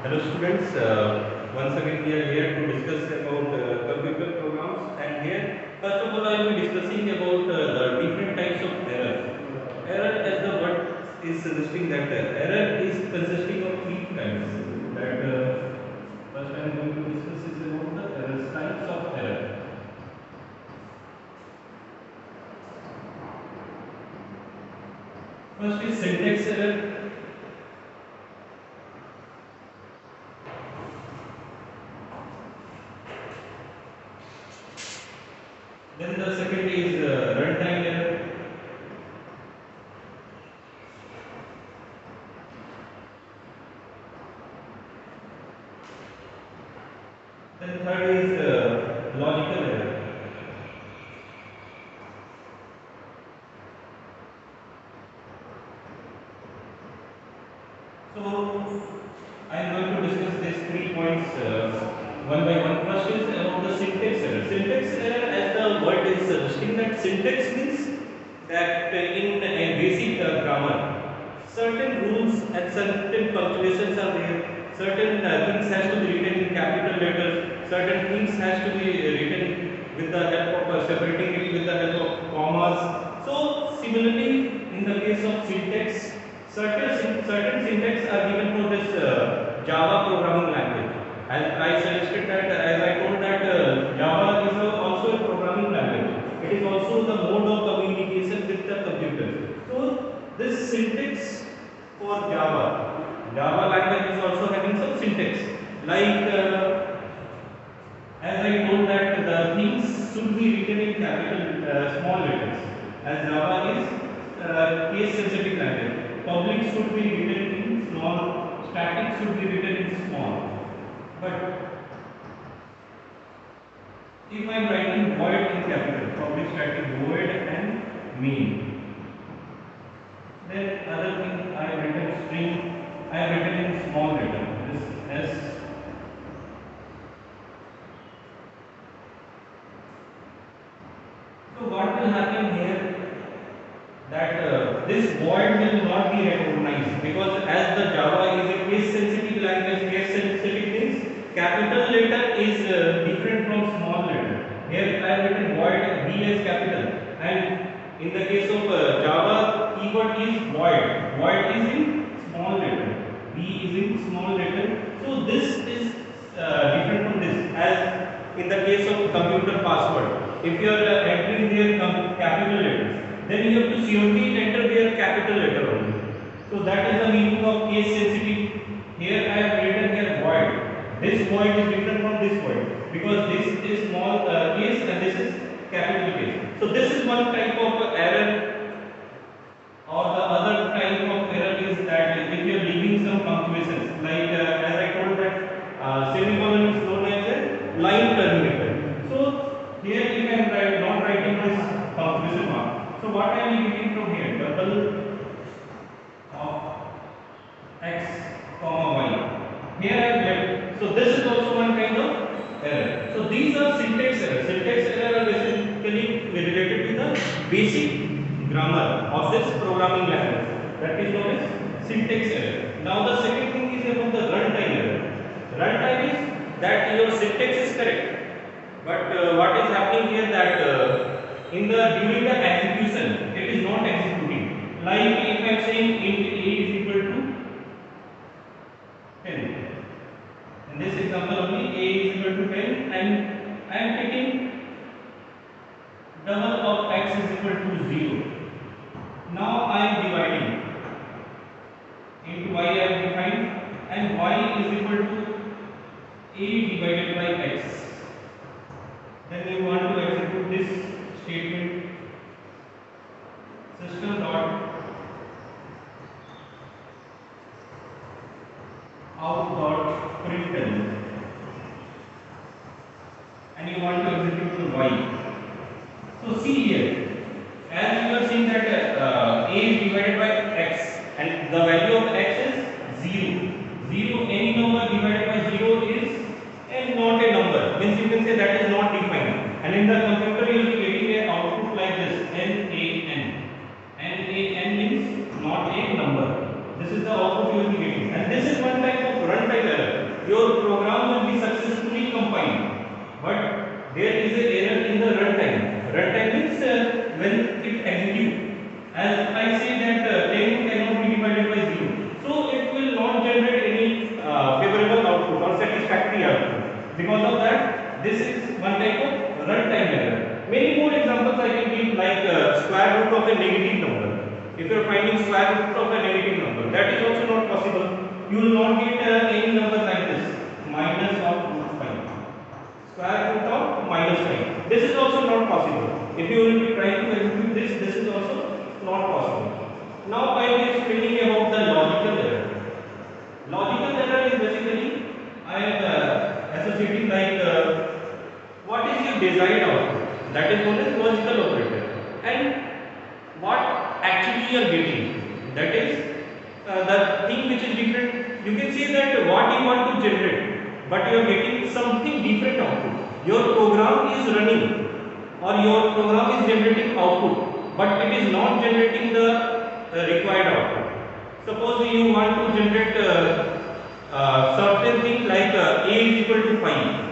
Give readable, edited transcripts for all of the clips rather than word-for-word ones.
Hello students, once again we are here to discuss about computer programs, and here first of all I will be discussing about the different types of errors. Error, as the word is suggesting, that error is consisting of three kinds. That first I am going to discuss is about the errors, types of error. First is syntax error. Then the second is runtime error. Then third is logical error. So I am going to discuss these 3 points one by one. First is about the syntax error. Syntax error, as the word is suggesting, that syntax means that in a basic grammar, certain rules and certain punctuations are there. Certain things has to be written in capital letters. Certain things has to be written with the help of separating it with the help of commas. So similarly, in the case of syntax, certain syntax are given for this Java programming language. As I suggested that, as I told that Java is also a programming language. It is also the mode of communication with the computer. So this syntax for Java language is also having some syntax. Like as I told that the things should be written in capital small letters. As Java is case sensitive language. Public should be written in small, static should be written in small. But if I am writing void in capital, public, static, void and main, then other thing I have written string, I have written in small letter. This S. So what will happen here? That this void will not be recognized, because as the Java is a case sensitive language. Case sensitive means capital letter is different from small letter. Here I have written void, V as capital, and in the case of Java, keyword is void. Void is in small letter, V is in small letter. So this is different from this. As in the case of computer password, if you are entering their capital letters, then you have to surely enter their capital letter only. So that is the meaning of case sensitive. Here I have written here void. This void is different from this void, because this is small case and this is capital case. So this is one type of error. Or the other type of error is that if you are leaving some punctuations, like as I told that semicolon is known as a line terminator. So here if I am not writing this punctuation mark, so what I am getting from here? Double of x comma y. Here I have left. So this is also one kind of error. So these are syntax errors. Syntax error are basically related to the basic grammar of this programming language. That is known as syntax error. Now the second thing is about the runtime error. Runtime is that your syntax is correct, but what is happening here, that in the during the execution it is not executing. Like if I am saying int a is equal to 10. In this example only, a is equal to 10, and I am taking double of x is equal to 0. Now I am dividing into y. I have defined, and y is equal to a divided by x. Then you want to execute this statement, system dot out dot println, and you want to execute the y. So see here, as you are seeing that a is divided by x, and the value of x is 0. 0, any number divided by 0 is not a number, means you can say that is not defined. And in the computer you will be getting an output like this, NaN. NaN means not a number. This is the output you will be getting, and this is one type of runtime error. Your program will be successfully compiled, but there is an error in the runtime. Runtime means when it executes. As I say that 10 cannot be divided by 0, so it will not generate any favorable output or satisfactory output. Because of that, this is one type of runtime error. Many more examples I can give, like square root of a negative number. If you are finding square root of a negative number, that is also not possible. You will not get any number like this, minus of root 5. Square root of minus 5. This is also not possible. If you will be trying to execute this is also not possible. Now I am explaining about the logical error. Logical error is basically I am associating like what is your desired output, that is known as logical operator, and what actually you are getting, that is the thing which is different. You can see that what you want to generate, but you are getting something different output. Your program is running or your program is generating output, but it is not generating the required output. Suppose you want to generate certain thing like a is equal to 5,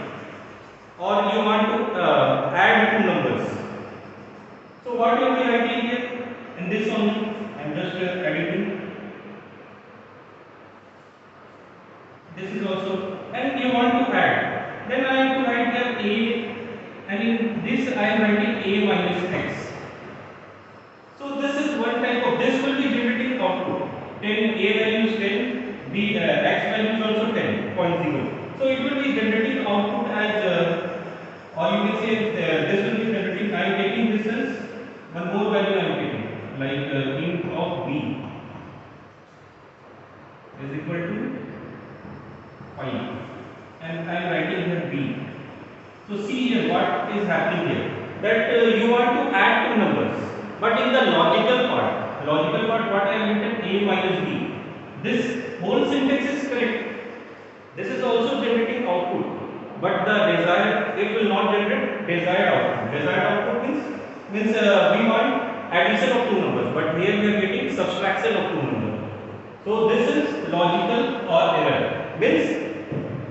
or you want to add two numbers. So what you will be writing here in this only, I am just editing. This is also, and you want to add. Then I have to write here a, and in this I am writing a minus x. So this is one type of, this will be generating output. 10, a value is 10, b x value is also 10.0. So it will be generating output as or you can say this will be generating, I am taking this as one more value I am taking, like int of b is equal to 5, and I am writing here b. So see here what is happening here, that you want to add two numbers, but in the logical part what I have written a minus b, this whole syntax is correct. This is also generating output, but the desired, it will not generate desired output. Desired output means we want addition of two numbers, but here we are getting subtraction of two numbers. So this is logical or error, means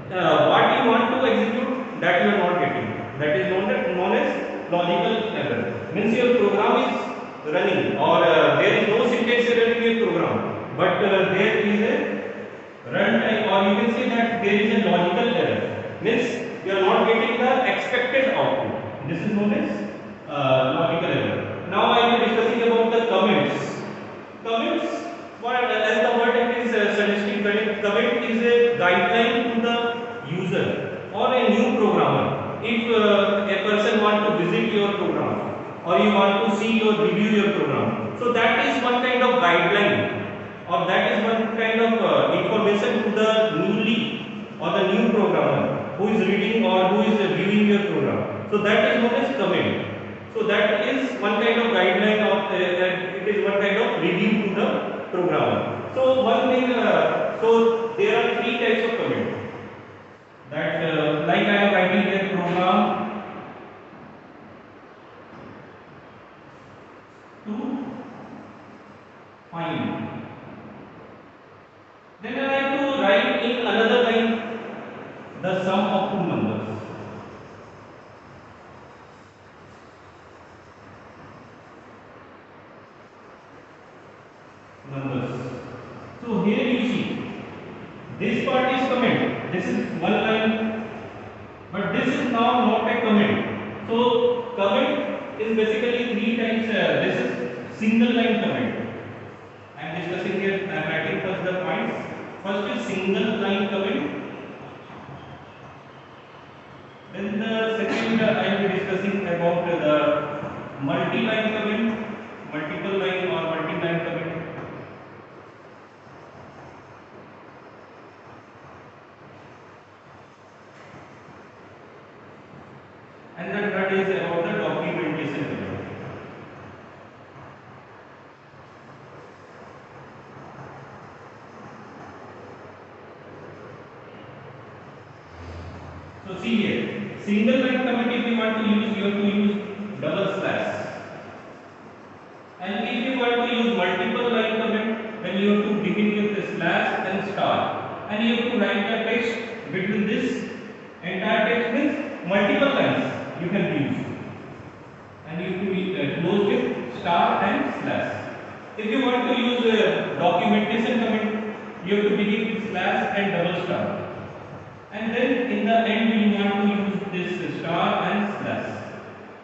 what you want to execute that you are not getting. That is known as logical error. Means your program is running or there is no syntax error in your program, but there is a runtime, or you can say that there is a logical error. Means you are not getting the expected output. This is known as logical error. Now I am discussing about the comments. Comments, as the word it is suggesting, comment is a guideline to the user or a new programmer. If a person want to visit your program or you want to see or review your program, so that is one kind of guideline, or that is one kind of information to the newly or the new programmer who is reading or who is viewing your program. So that is known as comment. So that is one kind of guideline, or it is one kind of review to the programmer. So one thing, so there are three types of comment. That like I am writing a program to find. Then I have to write in another line the sum of two numbers. So here you see, this part is comment. This is one line, but this is now not a comment. So comment is basically three times. This is single line comment. I am discussing here. I am writing first the points. First is single line comment. Then the second I am discussing about the multi-line comment, multiple line or multi-line comment. And the third is about the documentation comment. So see here, single line comment, if you want to use, you have to use double slash. And if you want to use multiple line comment, then you have to begin with slash and star, and you have to write the text between this entire text means multiple lines you can use, and you have to be close with star and slash. If you want to use documentation comment, you have to begin with slash and double star, and then in the end you want to use this star and slash.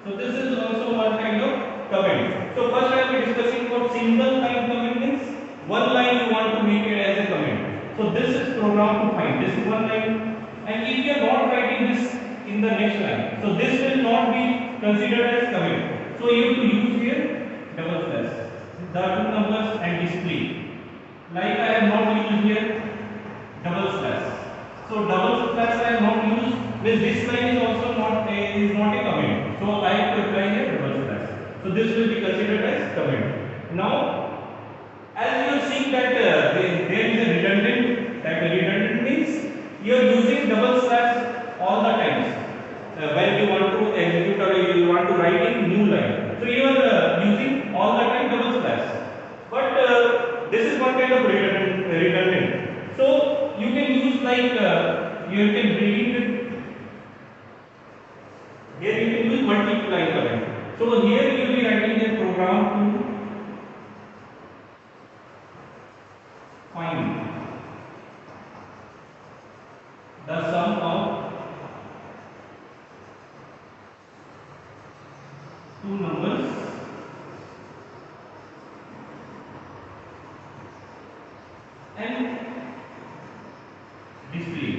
So this is also one kind of comment. So first I will be discussing what single line comment means. One line you want to make it as a comment. So this is program to find. This is one line, and if you are not writing this in the next line, so this will not be considered as comment. So you have to use here double slash. The two numbers and display. Like I have not used here double slash. So double slash I have not used. Means this line is also not a comment. So I have to apply here double slash. So this will be considered as comment. Now, as you are seeing that there is a redundant. That redundant means you are using double slash all the times when you want to execute or you want to write in new line. So you are using all the time double slash. But this is one kind of redundant. So you can use like you can begin with. Here you can use multiply comment. So here you will be writing a program to find the sum of two numbers and display.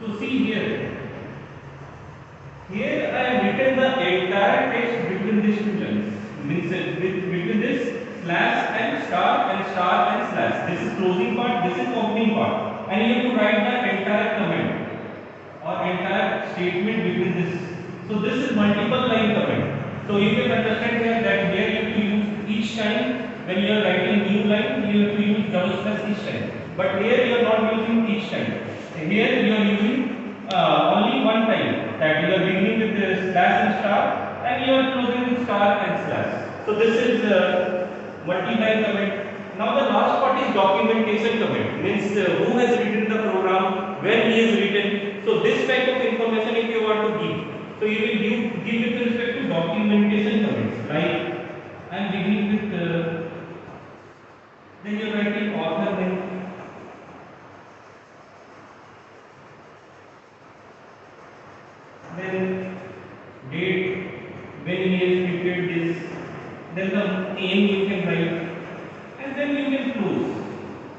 So see here. Here I have written the entire text between these two lines. Means between this slash and star and slash. This is closing part, this is opening part. And you have to write the entire comment or entire statement between this. So this is multiple line comment. So you can understand here that here you have to use each time when you are writing new line, you have to use double slash each time. But here you are not using each time. Here you are using only one time, that you are beginning with the slash and star and you are closing with star and slash. So this is multi-line comment. Now the last part is documentation comment. Means who has written the program, when he has written. So this type of information if you want to give, so you will give with respect to documentation comments. Like I am beginning with then you are writing author name. Then date when he has prepared this, then the aim you can write, and then you can close.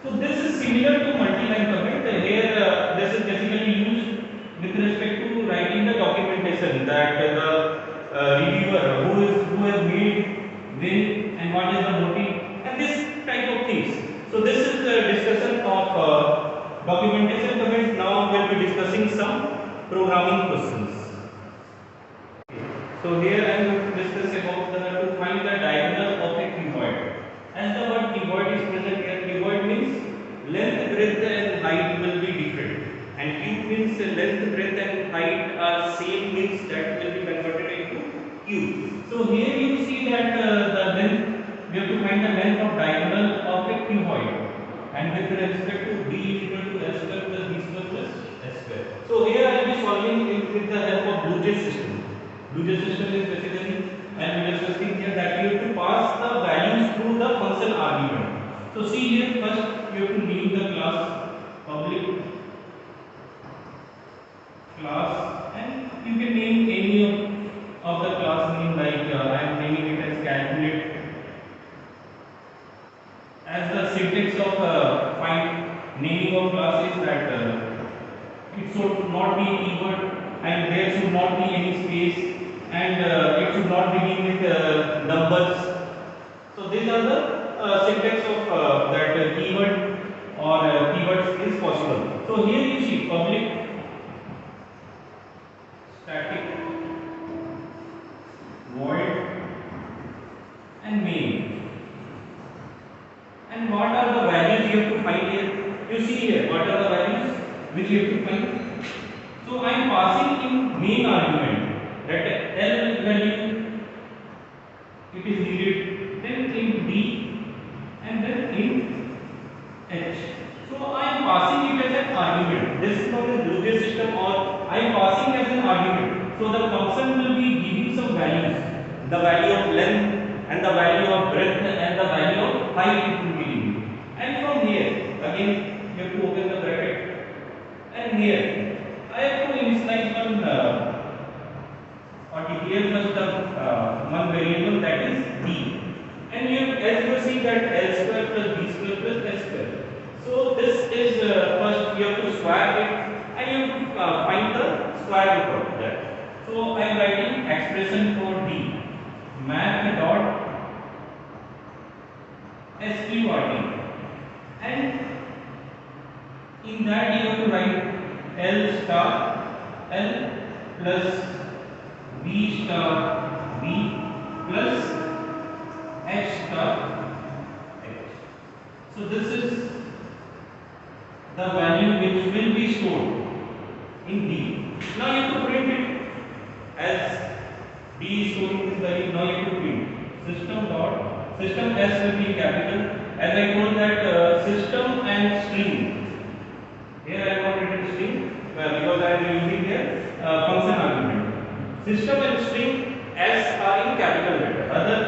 So this is similar to multi-line comment. Here this is basically used with respect to writing the documentation, that the reviewer who has made when and what is the motive and this type of things. So this is the discussion of documentation comments. Now we will be discussing some programming questions. So here I am going to discuss about to find the diagonal of a cuboid. As the word cuboid is present here, cuboid means length, breadth and height will be different, and cube means length, breadth and height are same, means that will be converted into cube. So here you see that the length, we have to find the length of diagonal of a cuboid, and with respect to d is equal to s square plus b square plus s square. So here I will be solving it with the help of Bluetooth system. Bluetooth system is basically, and we are discussing here that you have to pass the values through the function argument. So see here, first you have to name the class public class, and you can name any of the class name, like I am naming it as calculate. As the syntax of find naming of class is that it should not be a keyword and there should not be any space, and it should not begin with numbers. So these are the syntax of that keyword or keywords is possible. So here you see public static void and main. And what are the values you have to find here? You see here, what are the values which you have to find? So I am passing in main argument that L value it is needed, then in D and then in H. This is known as Looje system, or I am passing as an argument. So the function will be giving some values, the value of length and the value of breadth and the value of height it will be giving. And from here again you have to open the bracket, and here I have to initialize one or declare first the one variable, that is d. And you, as you see, that L square plus B square plus S square. So this is first you have to square it, and you have to find the square root of that. So I am writing expression for D, math dot sqrt, and in that you have to write L star L plus B star B plus H star H. So this is the value which will be stored in D. Now you have to print it as D is storing this value. Now you have to print system S will be capital, as I told that system and string. Here I have not written string because I am using here function argument. System and string S are in capital letter, others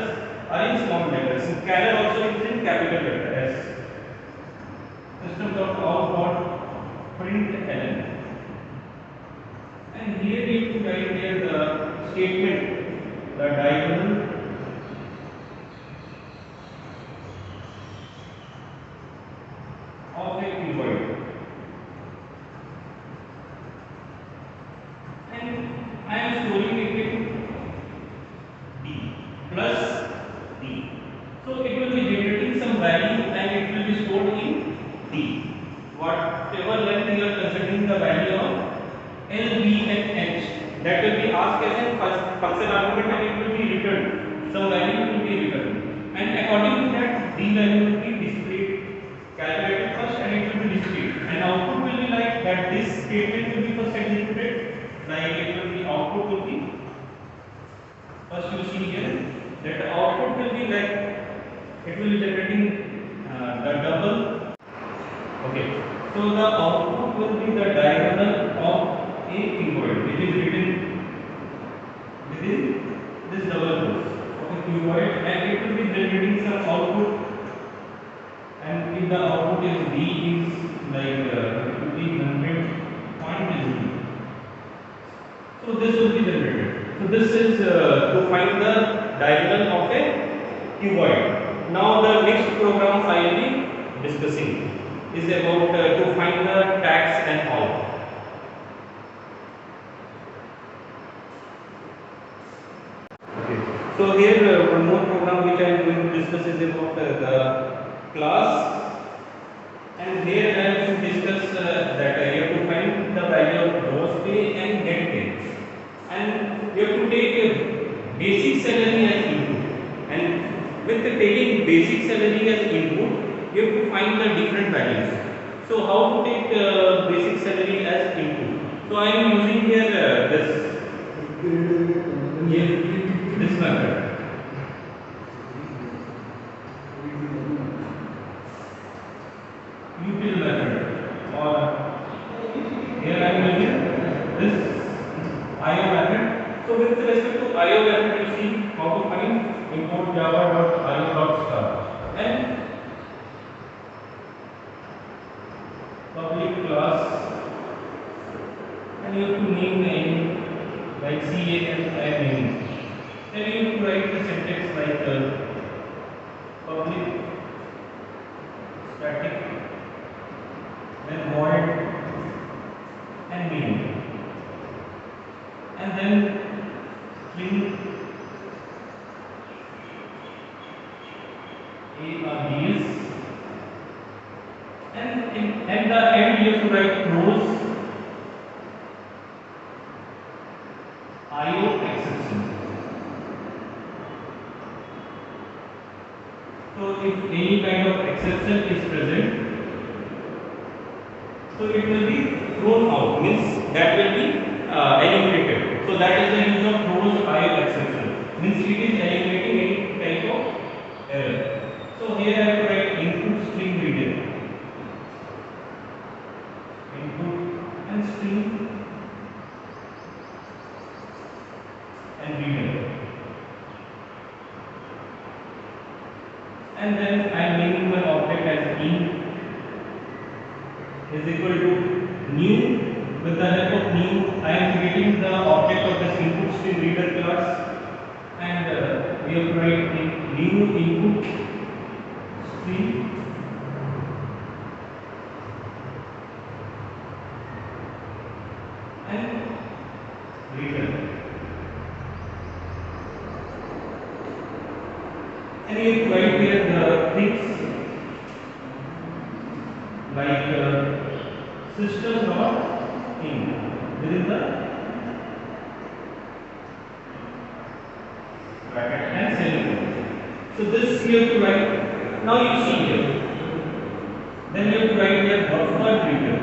are in small letters. Scanner also is in capital letter S. System dot out dot print ln. And here you have to write here the statement, the diagonal of a cuboid. And I am storing it in D plus D. So it will be generating some value and it will be stored in D. Whatever length you are considering the value of L, B and H, that will be asked as a function argument and it will be returned. Some value will be returned. And according to that, D value will be displayed, calculated first, and it will be displayed. And output will be like that. This statement will be first executed. Like it will be output will be first you see here that the output will be like it will be generating the double. Okay, so the output will be the diagonal of a cuboid which is written within this double quotes of a cuboid, and it will be generating some output, and if the output is D is like it will be 100.0. So this will be generated. So this is to find the diagonal of a cuboid. Now the next program I will be discussing is about to find the tax and all. Okay. So here one more program which I am going to discuss is about the class, and here I am to discuss that you have to find the value of gross pay and net pay. And you have to take a basic salary as input, and with taking basic salary as input, you have to find the different values. So how to take basic salary as input? So I am using here this method. Util method, or here I am using this IO method. So with respect to IO method, you see how to find import java.io.star and public class, and you have to name any like CAS name. Then you have to write the syntax like public static, then void and main, and then string args, and at the end you have to write close IO exception. So if any kind of exception is present, so it will be thrown out, means that will be eliminated. So that is the use of close IO exception, means it is eliminating any type of error. So here I have to write input string region, input is equal to new. With the help of new, I am creating the object of this input stream reader class, and we have to write in new input stream and reader, and we have to write here the things like system dot in within the bracket and semicolon. So this you have to write. Now you see here. Then you have to write here buffer reader.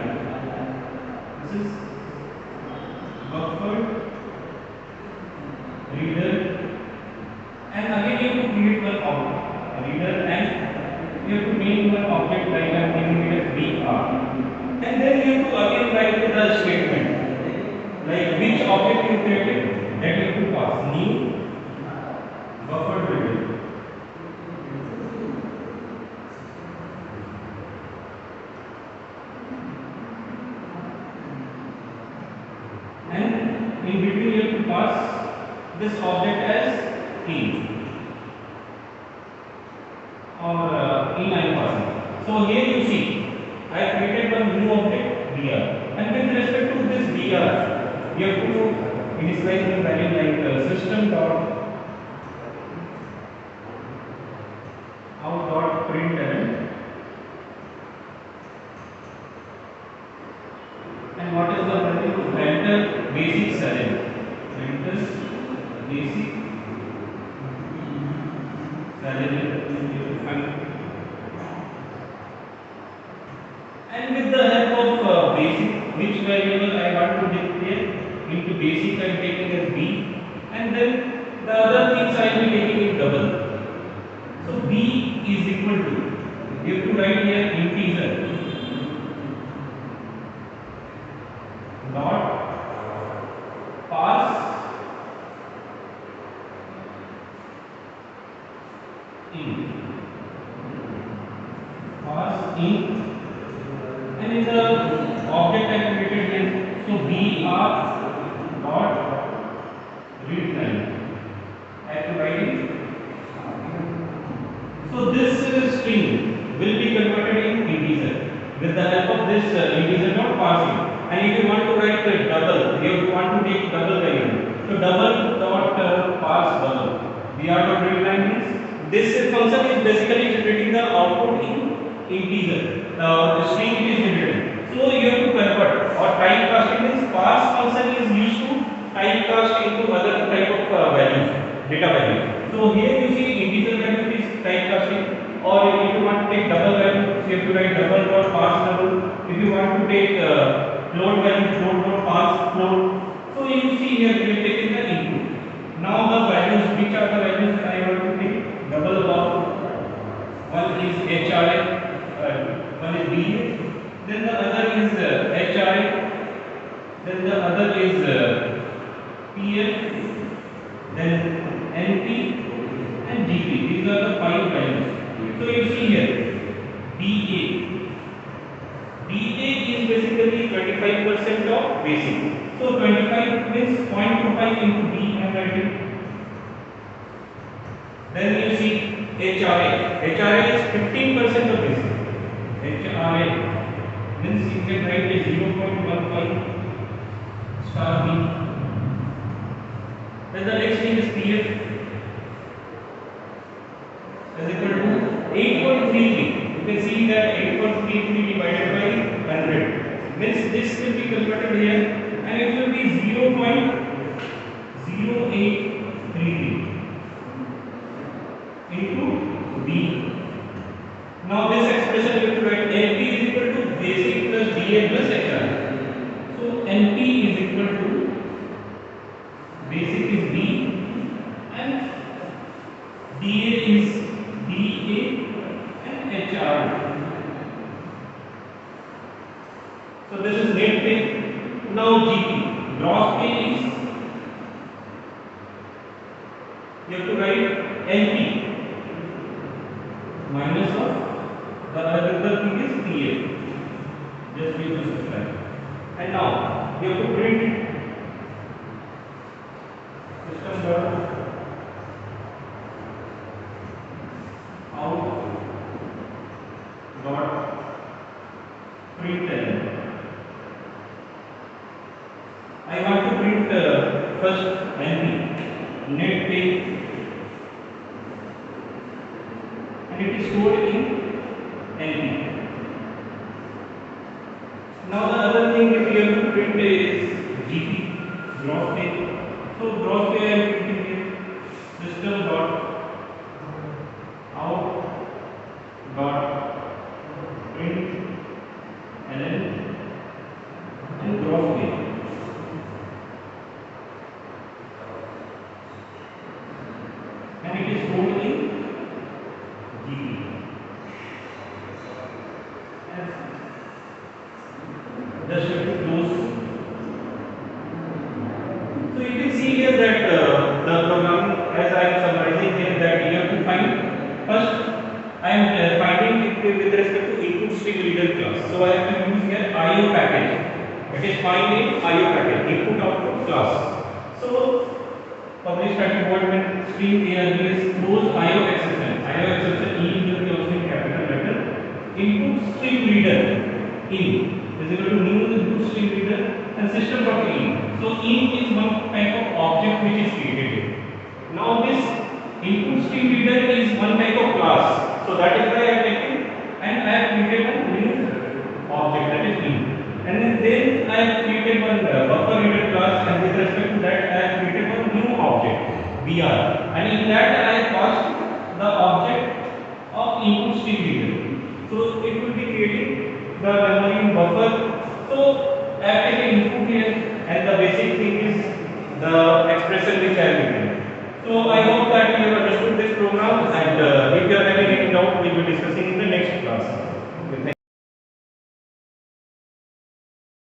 This is buffer reader, and again you have to create one object reader, and you have to name one object like I am naming it as BR. And then you have to again write the statement like which object you created, that you have to pass new buffer reader. And in between you have to pass this object as in, or in I am passing. So here you see I have created one new object BR, and with respect to this BR you have to initialize the value like system dot out dot println, and what is the value? Enter basic salary. Enter basic salary. And with the help of basic, which variable I want to declare into basic I am taking as B, and then the other things I will be taking in double. So B is equal to, you have to write here integer dot pass in, and in the object I created here, so BR dot read line I have to write in. So this string will be converted in integer with the help of this integer dot parsing. And if you want to write the double, you want to take double value. So double dot parse double. BR dot read line means this function is basically generating the output in integer. The string it is generated. So you have to convert, or typecasting means parse function is used to typecast into other type of values, data values. So here you see integer value is typecasting, or if you want to take double value, so you have to write double dot parse double. If you want to take float value, float dot parse float. So you see here we have taken the input. Now the values, which are the values that I want to take? Double of one is HRA, one is BA, then the other is HRA, then the other is PF, then NP and GP. These are the 5 values. So you see here BA. BA is basically 25% of basic. So 25 means 0.25 into B I am writing. Then you see HRA. HRA is 15% of basic. HRA means you can write a 0.15 star B. Then the next thing is PF is equal to 8.33. You can see that 8.33 divided by 100 means this will be converted here, and it will be 0.0833 into B. Now this expression you have to write NP is equal to basic plus DA plus HR. So NP is equal to basic is B and DA is DA and HR. So this is net pay. Now GP, gross pay is, you have to write NP minus of the other thing is PA. Just we will subscribe. And now we have to print system dot out dot println. I want to print first NP net page, and it is stored in NP. Now the other thing that we have to print is GP, gross page. So gross page I am printing here system dot out dot print ln and gross page. And it is stored in GP. Just have to close. So you can see here that the program, as I am summarizing here, that you have to find first. I am finding it with respect to input string reader class. So I have to use here IO package. It is find in IO package input output class. So publish static void main string is close IO exception. IO exception E will be also in capital letter. Input string reader in is equal to new input string reader and system.in. So in is one type of object which is created here. Now this input string reader is one type of class. So that is why I have taken and I have created one new object, that is in. And then I have created one buffer reader class, and with respect to that I have created one new object BR, and in that I have passed the object of input string reader. So it will be creating the memory buffer. So I have taken input here, and the basic thing is the expression which I have written. So I hope that you have understood this program, and if you are having any doubt, we will be discussing in the next class.